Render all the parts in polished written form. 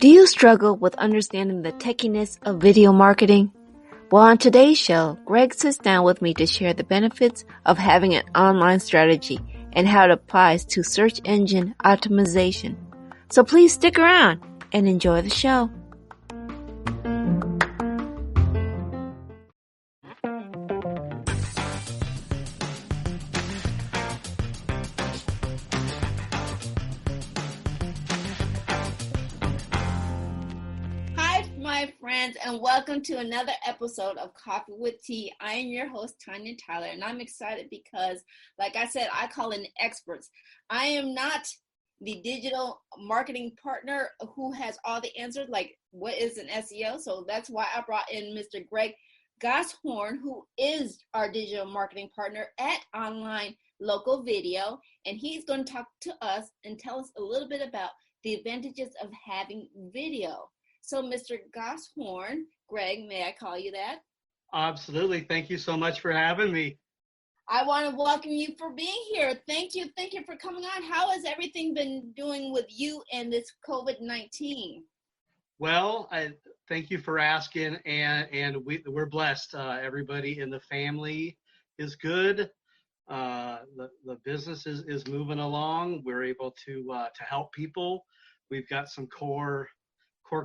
Do you struggle with understanding the techiness of video marketing? Well, on today's show, Greg sits down with me to share the benefits of having an online strategy and how it applies to search engine optimization. So please stick around and enjoy the show. And welcome to another episode of Coffee with Tea. I am your host, Tanya Tyler, and I'm excited because, like I said, I call in experts. I am not the digital marketing partner who has all the answers, like what is an SEO. So that's why I brought in Mr. Greg Goshorn, who is our digital marketing partner at Online Local Video, and he's going to talk to us and tell us a little bit about the advantages of having video. So, Mr. Goshorn, Greg, may I call you that? Absolutely. Thank you so much for having me. I want to welcome you for being here. Thank you. Thank you for coming on. How has everything been doing with you and this COVID-19? Well, I thank you for asking, and we're blessed. Everybody in the family is good. The business is moving along. We're able to help people. We've got some core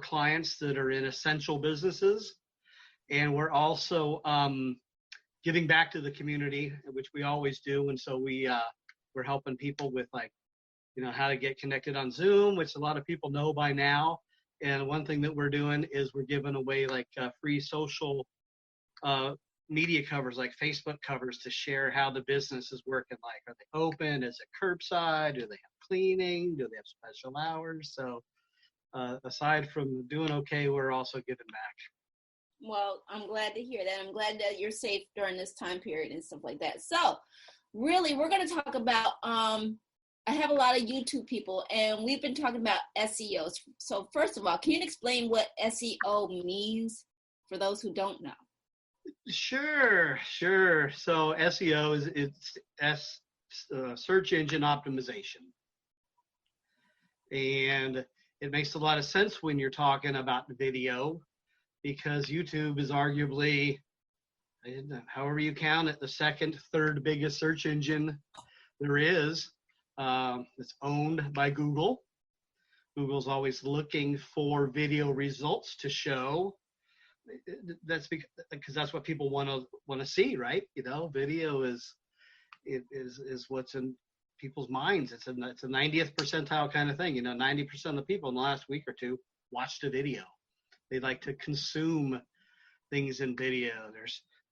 clients that are in essential businesses, and we're also giving back to the community, which we always do. And so we're helping people with, like, how to get connected on Zoom, which a lot of people know by now. And one thing that we're doing is we're giving away free social media covers, like Facebook covers, to share how the business is working. Like, are they open? Is it curbside? Do they have cleaning? Do they have special hours? So aside from doing okay, we're also giving back. Well, I'm glad to hear that. I'm glad that you're safe during this time period and stuff like that. So really, we're going to talk about, I have a lot of YouTube people, and we've been talking about SEO. So first of all, can you explain what SEO means for those who don't know? Sure. So SEO is search engine optimization. And it makes a lot of sense when you're talking about the video, because YouTube is arguably, however you count it, the second, third biggest search engine there is. It's owned by Google. Google's always looking for video results to show. That's because that's what people want to see, right? Video is what's in people's minds. It's a 90th percentile kind of thing. 90% of the people in the last week or two watched a video. They like to consume things in video.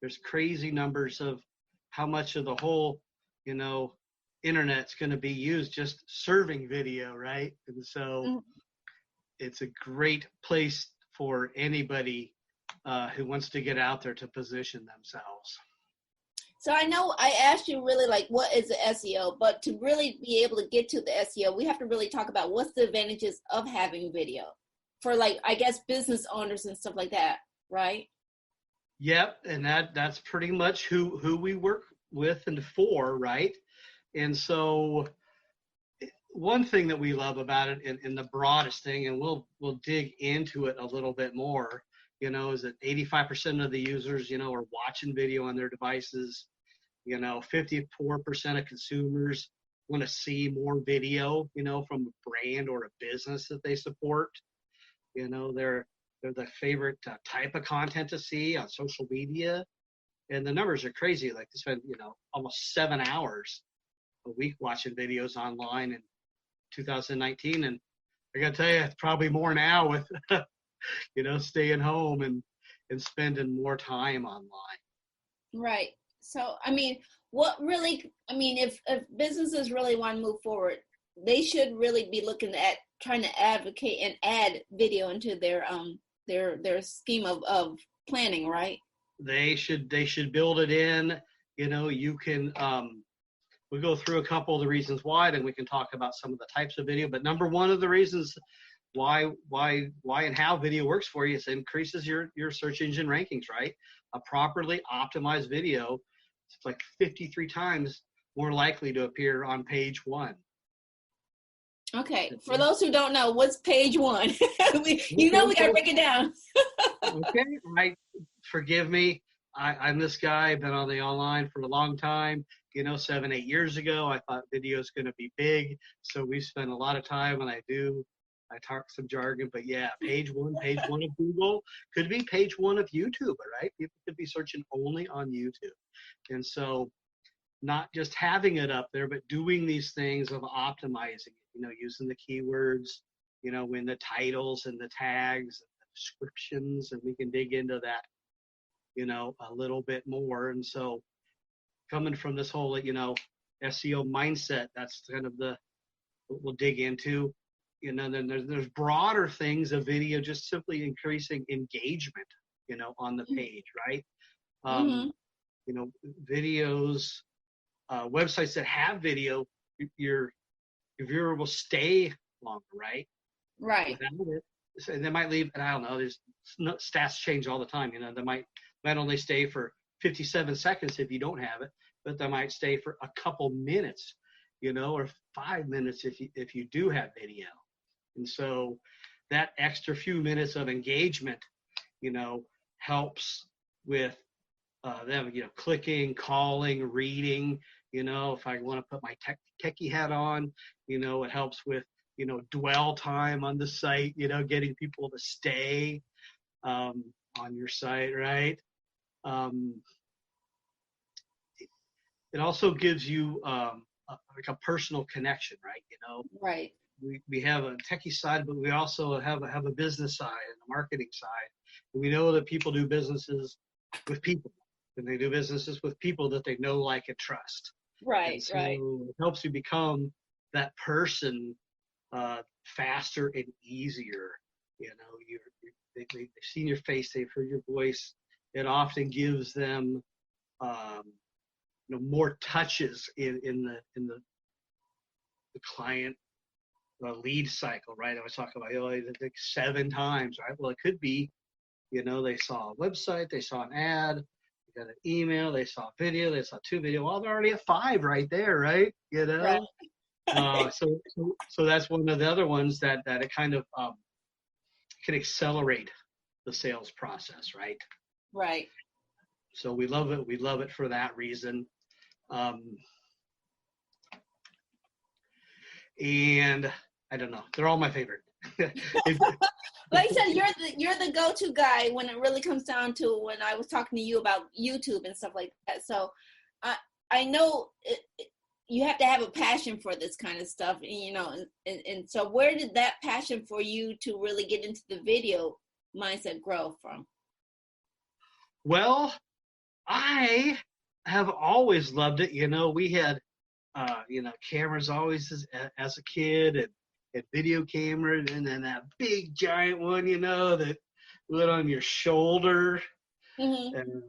There's crazy numbers of how much of the whole internet's going to be used just serving video, right? And so it's a great place for anybody who wants to get out there to position themselves. So I know I asked you really what is the SEO, but to really be able to get to the SEO, we have to really talk about what's the advantages of having video for, I guess, business owners and stuff like that, right? Yep, and that's pretty much who we work with and for, right? And so one thing that we love about it, and the broadest thing, and we'll dig into it a little bit more, is that 85% of the users, are watching video on their devices. 54% of consumers want to see more video, from a brand or a business that they support. They're the favorite type of content to see on social media. And the numbers are crazy. Like, they spend, almost 7 hours a week watching videos online in 2019. And I got to tell you, it's probably more now with, staying home and spending more time online. Right. So, if businesses really want to move forward, they should really be looking at trying to advocate and add video into their scheme of planning, right? They should build it in. You can, we'll go through a couple of the reasons why, then we can talk about some of the types of video. But number one of the reasons why and how video works for you is it increases your search engine rankings, right? A properly optimized video, it's like 53 times more likely to appear on page one. Okay. For those who don't know, what's page one? We got to break it down. Okay, forgive me. I'm this guy. I've been on the online for a long time. 7-8 years ago, I thought video is going to be big. So we spent a lot of time, and I talk some jargon, but yeah, page one of Google could be page one of YouTube, right? People could be searching only on YouTube. And so not just having it up there, but doing these things of optimizing it, using the keywords, in the titles and the tags and the descriptions, and we can dig into that, a little bit more. And so coming from this whole, SEO mindset, that's kind of what we'll dig into. Then there's broader things of video, just simply increasing engagement, on the page, right? Mm-hmm. Videos, websites that have video, your viewer will stay longer, right? Right. So they might leave, and I don't know, there's stats change all the time. They might only stay for 57 seconds if you don't have it, but they might stay for a couple minutes, or 5 minutes if you do have video. And so that extra few minutes of engagement, helps with them, clicking, calling, reading. If I want to put my techie hat on, it helps with, dwell time on the site, getting people to stay on your site, right? It also gives you like a personal connection, right? Right. We have a techie side, but we also have a business side and a marketing side. And we know that people do businesses with people, and they do businesses with people that they know, like, and trust. Right. And so right. it helps you become that person faster and easier. They've seen your face, they've heard your voice. It often gives them more touches in the client lead cycle, right? I was talking about, like 7 times, right? Well, it could be, they saw a website, they saw an ad, they got an email, they saw a video, they saw 2 videos. Well, they're already at 5 right there, right? Right. So that's one of the other ones that it kind of can accelerate the sales process, right? Right. So we love it. We love it for that reason. And I don't know, they're all my favorite. Like I said, you're the go-to guy when it really comes down to when I was talking to you about YouTube and stuff like that. So I know you have to have a passion for this kind of stuff, and so where did that passion for you to really get into the video mindset grow from? Well, I have always loved it. We had cameras always as a kid, and video camera, and then that big giant one, that went on your shoulder. Mm-hmm.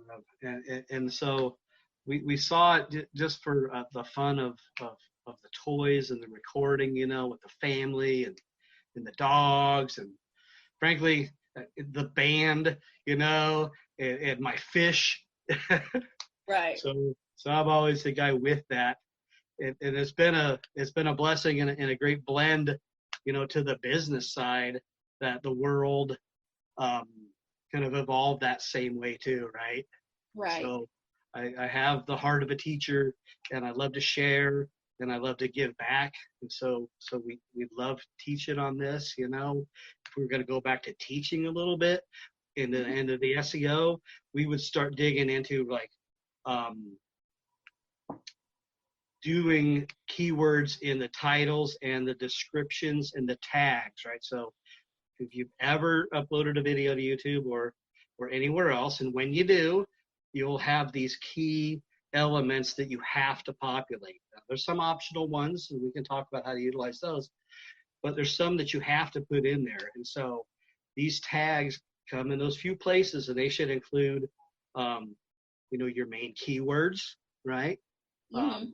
And so we saw it just for the fun of the toys and the recording, with the family and the dogs, and frankly, the band, and my fish. Right. So I'm always the guy with that. And it's been a blessing and a great blend, to the business side, that the world kind of evolved that same way too, right? Right. So I have the heart of a teacher, and I love to share, and I love to give back. And so we love teaching on this. If we're going to go back to teaching a little bit in the end of the SEO, we would start digging into like doing keywords in the titles and the descriptions and the tags, right? So if you've ever uploaded a video to YouTube or anywhere else, and when you do, you'll have these key elements that you have to populate. Now, there's some optional ones, and we can talk about how to utilize those, but there's some that you have to put in there. And so these tags come in those few places, and they should include, your main keywords, right? Mm-hmm.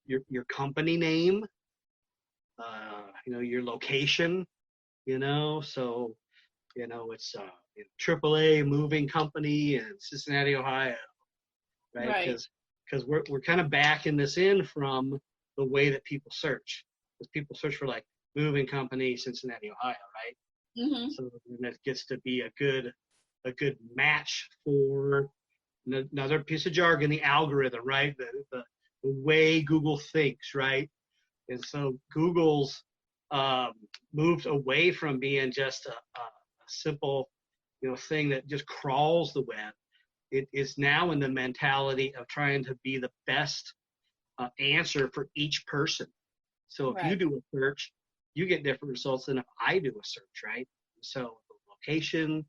Your company name, your location, so, it's AAA moving company in Cincinnati, Ohio, right? Because we're kind of backing this in from the way that people search. Because people search for like moving company, Cincinnati, Ohio, right? Mm-hmm. So then it gets to be a good match for another piece of jargon, the algorithm, right? The way Google thinks, right? And so Google's moved away from being just a simple, thing that just crawls the web. It is now in the mentality of trying to be the best answer for each person. So if you Right. do a search, you get different results than if I do a search, right? So the location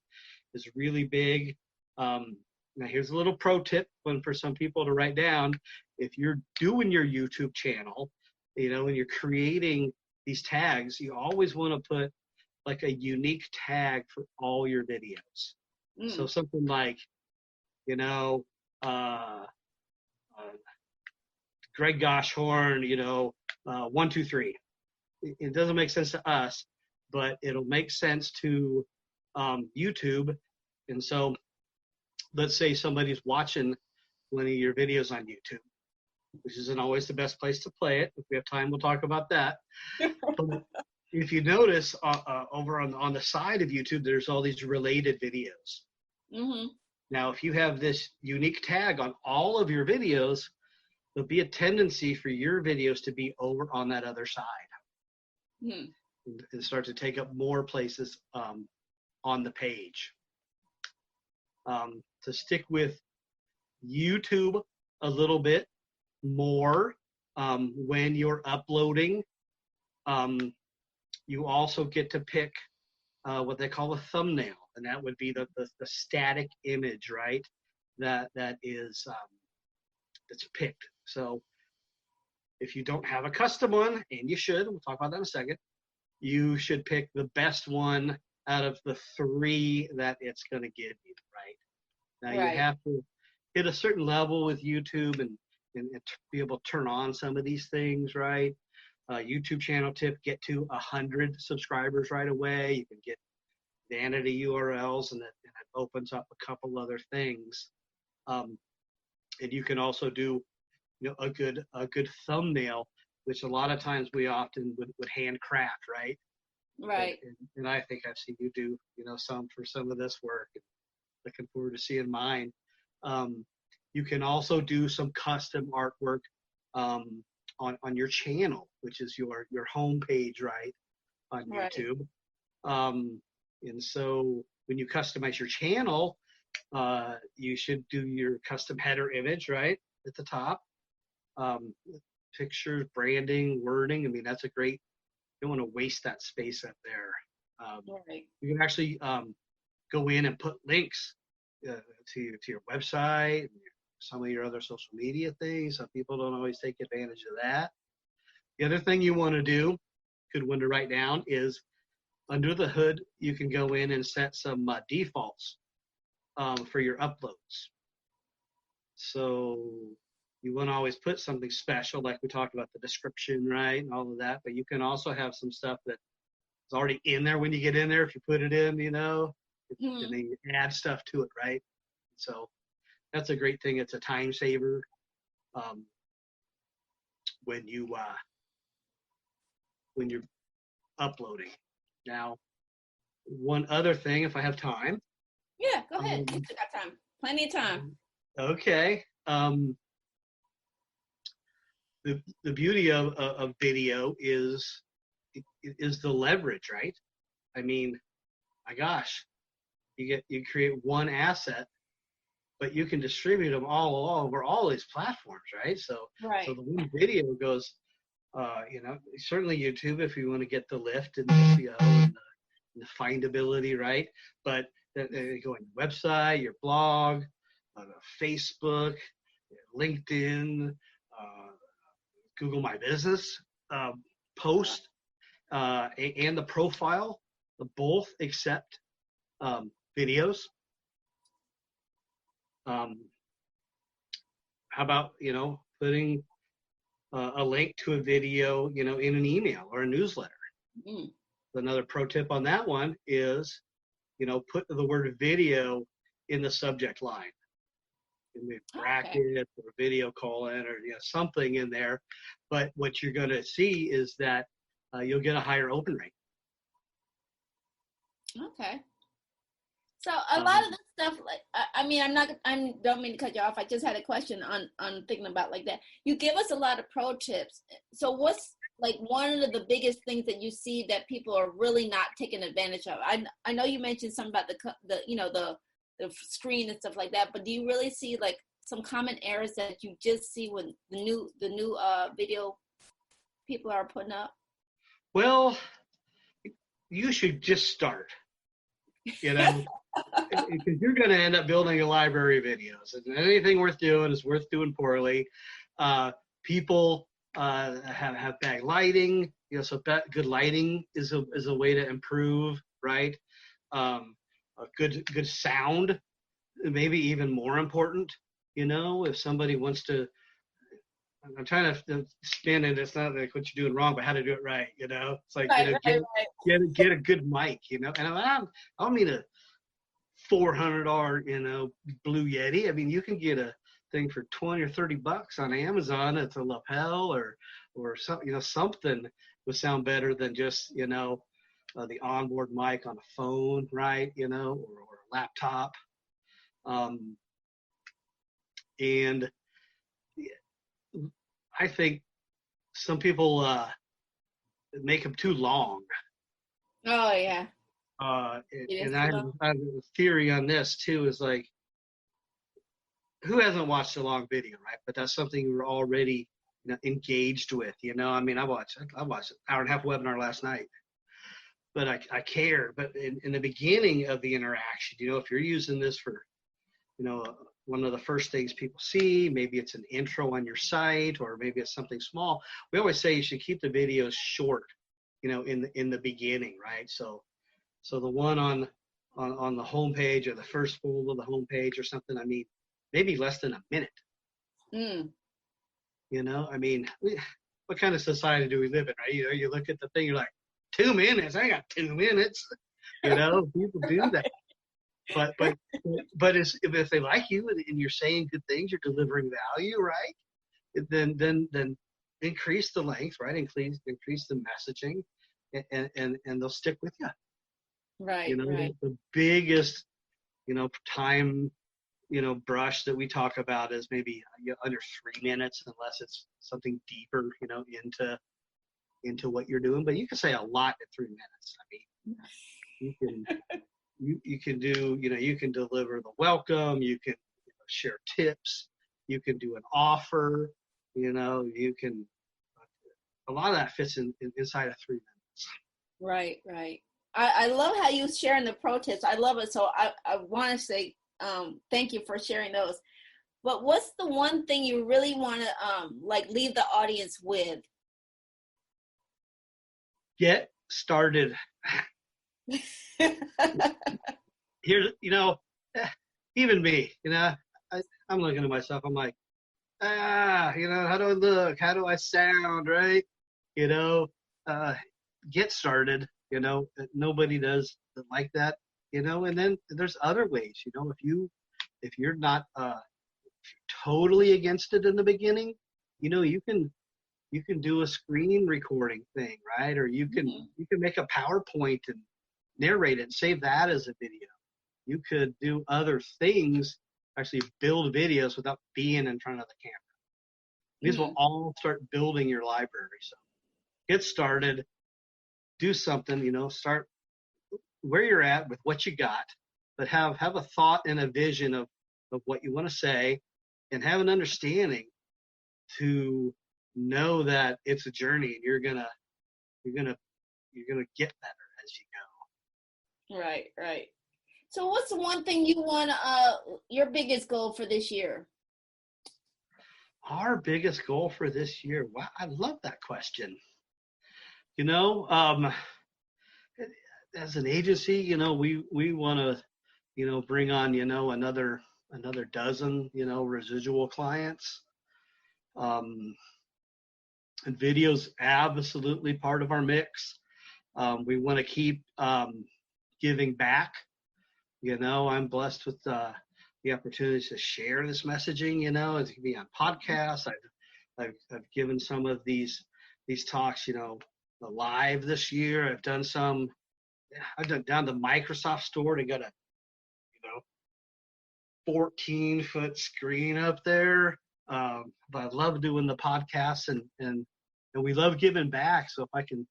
is really big. Now here's a little pro tip one for some people to write down. If you're doing your YouTube channel, and you're creating these tags, you always want to put like a unique tag for all your videos. So Mm. something like, uh, uh, Greg Goshorn, 1, 2, 3. It doesn't make sense to us, but it'll make sense to YouTube. And so let's say somebody's watching one of your videos on YouTube, which isn't always the best place to play it. If we have time, we'll talk about that. But if you notice over on the side of YouTube, there's all these related videos. Mm-hmm. Now, if you have this unique tag on all of your videos, there'll be a tendency for your videos to be over on that other side. Mm. And start to take up more places on the page. To stick with YouTube a little bit more when you're uploading, you also get to pick what they call a thumbnail, and that would be the static image, right? That is that's picked. So if you don't have a custom one, and you should, we'll talk about that in a second, you should pick the best one out of the 3 that it's going to give you, right? Now you Right. have to hit a certain level with YouTube and be able to turn on some of these things, right? YouTube channel tip, get to 100 subscribers right away. You can get vanity URLs, and it opens up a couple other things. And you can also do a good thumbnail, which a lot of times we often would handcraft, right? Right. And I think I've seen you do some for some of this work. Looking forward to seeing mine. You can also do some custom artwork on your channel, which is your home page, right, on Right. YouTube. And so when you customize your channel, you should do your custom header image, right, at the top. Pictures, branding, wording. I mean, that's a great. You don't want to waste that space up there. Right. You can actually go in and put links to your website, and some of your other social media things. Some people don't always take advantage of that. The other thing you want to do, good one to write down, is under the hood, you can go in and set some defaults for your uploads. So you want to always put something special, like we talked about the description, right, and all of that. But you can also have some stuff that is already in there when you get in there. If you put it in, Mm-hmm. and then you add stuff to it, right? So that's a great thing. It's a time saver when you're uploading. Now, one other thing, if I have time. Yeah, go ahead. You still got time. Plenty of time. Okay. The beauty of video is the leverage, right? I mean, my gosh, you create one asset, but you can distribute them all over all these platforms, right? So Right. so the one video goes, certainly YouTube if you want to get the lift and the SEO and the findability, right? But they go on your website, your blog, Facebook, LinkedIn, Google My Business post, and the profile, both accept videos. How about putting a link to a video in an email or a newsletter? Mm. Another pro tip on that one is put the word video in the subject line, in the bracket or video colon or something in there. But what you're going to see is that you'll get a higher open rate. Okay. So a lot of the stuff, like I mean, I don't mean to cut you off. I just had a question on thinking about like that. You give us a lot of pro tips. So what's like one of the biggest things that you see that people are really not taking advantage of? I know you mentioned something about the screen and stuff like that, but do you really see like some common errors that you just see when the new video people are putting up? Well, you should just start. You know, because you're going to end up building a library of videos, and anything worth doing is worth doing poorly. People have bad lighting, you know, so good lighting is a way to improve, right? A good sound, maybe even more important. You know, if somebody wants to, I'm trying to spin it. It's not like what you're doing wrong, but how to do it right. You know, it's like Right, get a good mic. You know, and I don't mean a $400, you know, Blue Yeti. I mean, you can get a thing for $20 or $30 on Amazon. It's a lapel or something, you know, something would sound better than just, you know, the onboard mic on a phone, right? You know, or a laptop. And I think some people make them too long. Oh yeah. And I have a theory on this too, is like, who hasn't watched a long video, right? But that's something you're already, you know, engaged with. You know, I mean, I watched an hour and a half webinar last night, but I care. But in the beginning of the interaction, you know, if you're using this for, you know, one of the first things people see, maybe it's an intro on your site, or maybe it's something small. We always say you should keep the videos short, you know, in the beginning, right? So the one on the homepage, or the first fold of the homepage or something, I mean, maybe less than a minute. You know, I mean, what kind of society do we live in, right? You know, you look at the thing, you're like, 2 minutes? I got 2 minutes. You know, people do that. But if they like you and you're saying good things, you're delivering value, right? Then increase the length, right? Increase the messaging, and they'll stick with you. Right. You know, right. the biggest, you know, time, you know, brush that we talk about is maybe under 3 minutes, unless it's something deeper, you know, into what you're doing. But you can say a lot in 3 minutes. I mean, you can you can do, you know, you can deliver the welcome, you can, you know, share tips, you can do an offer, you know, you can, a lot of that fits inside of 3 minutes. Right. I love how you sharing the pro tips. I love it. So I want to say thank you for sharing those. But what's the one thing you really want to like leave the audience with? Get started. Here's, you know, even me, you know, I'm looking at myself, I'm like, you know, how do I look? How do I sound, right? You know, get started, you know, nobody does like that, you know, and then there's other ways, you know, if you're not totally against it in the beginning, you know, you can do a screen recording thing, right? Or you can make a PowerPoint and narrate it and save that as a video. You could do other things, actually build videos without being in front of the camera. These will all start building your library. So get started, do something, you know, start where you're at with what you got, but have a thought and a vision of what you want to say, and have an understanding to know that it's a journey, and you're gonna get better as you go. Right. So what's the one thing you want your biggest goal for this year? Our biggest goal for this year? Wow, I love that question. You know, as an agency, you know, we want to, you know, bring on, you know, another dozen, you know, residual clients. And video's absolutely part of our mix. We want to keep giving back. You know, I'm blessed with the opportunity to share this messaging. You know, it can be on podcasts. I've given some of these talks, you know, live this year. I've done down the Microsoft store to get a 14-foot screen up there. But I love doing the podcasts and we love giving back. So if I can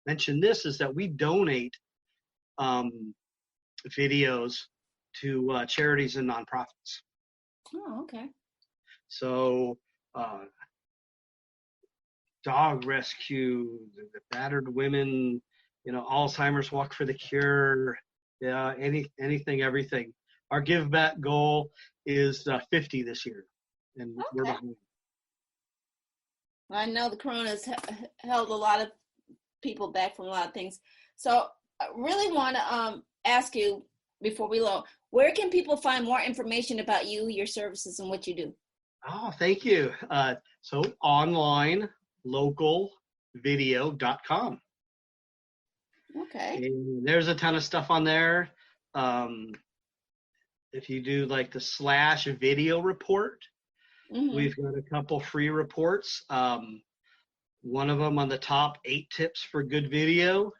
mention this, is that we donate videos to charities and nonprofits. Oh, okay. So dog rescue, the battered women, Alzheimer's Walk for the Cure, anything, everything. Our give back goal is 50 this year, and we're behind. I know the corona has held a lot of people back from a lot of things. So I really want to ask you before we go, where can people find more information about you, your services, and what you do? Oh, thank you. So online, localvideo.com. Okay. And there's a ton of stuff on there. If you do like the /video report, we've got a couple free reports. One of them on the top 8 tips for good video.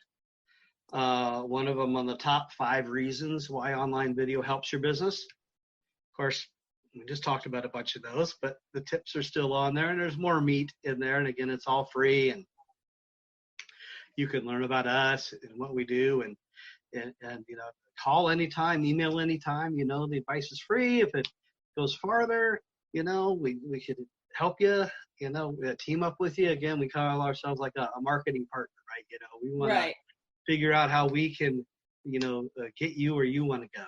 One of them on the top 5 reasons why online video helps your business. Of course, we just talked about a bunch of those, but the tips are still on there, and there's more meat in there. And again, it's all free, and you can learn about us and what we do, and call anytime, email anytime. The advice is free. If it goes farther, we could help you. Team up with you. Again, we call ourselves like a marketing partner, right? We want to figure out how we can, get you where you want to go.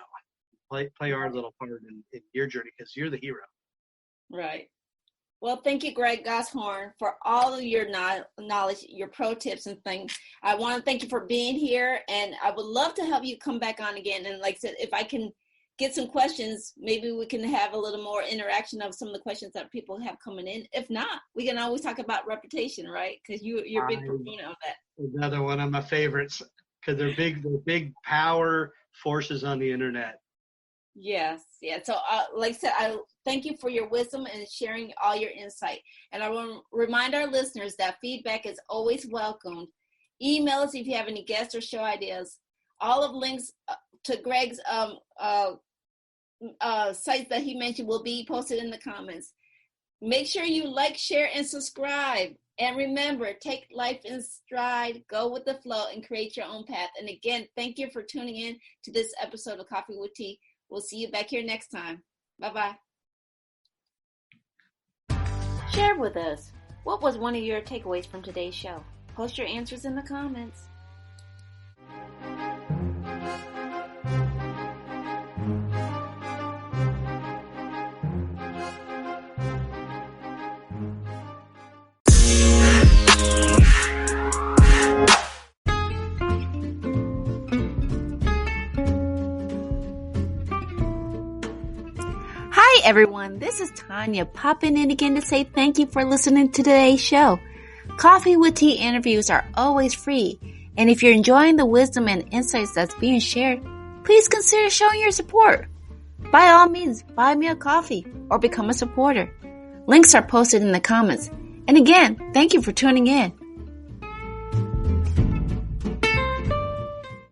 Play our little part in your journey, because you're the hero. Right. Well, thank you, Greg Goshorn, for all of your knowledge, your pro tips and things. I want to thank you for being here, and I would love to have you come back on again. And like I said, if I can get some questions, maybe we can have a little more interaction of some of the questions that people have coming in. If not, we can always talk about reputation, right? Because you're a big proponent of that. Another one of my favorites, because they're big power forces on the internet. Yes. Yeah. So like I said, I thank you for your wisdom and sharing all your insight. And I want to remind our listeners that feedback is always welcomed. Email us if you have any guests or show ideas. All of links to Greg's sites that he mentioned will be posted in the comments. Make sure you like, share, and subscribe. And remember, take life in stride, go with the flow, and create your own path. And again, thank you for tuning in to this episode of Coffee with Tea. We'll see you back here next time. Bye-bye. Share with us. What was one of your takeaways from today's show? Post your answers in the comments. Hi everyone, this is Tanya popping in again to say thank you for listening to today's show. Coffee with Tea interviews are always free, and if you're enjoying the wisdom and insights that's being shared, please consider showing your support. By all means, buy me a coffee or become a supporter. Links are posted in the comments. And again, thank you for tuning in.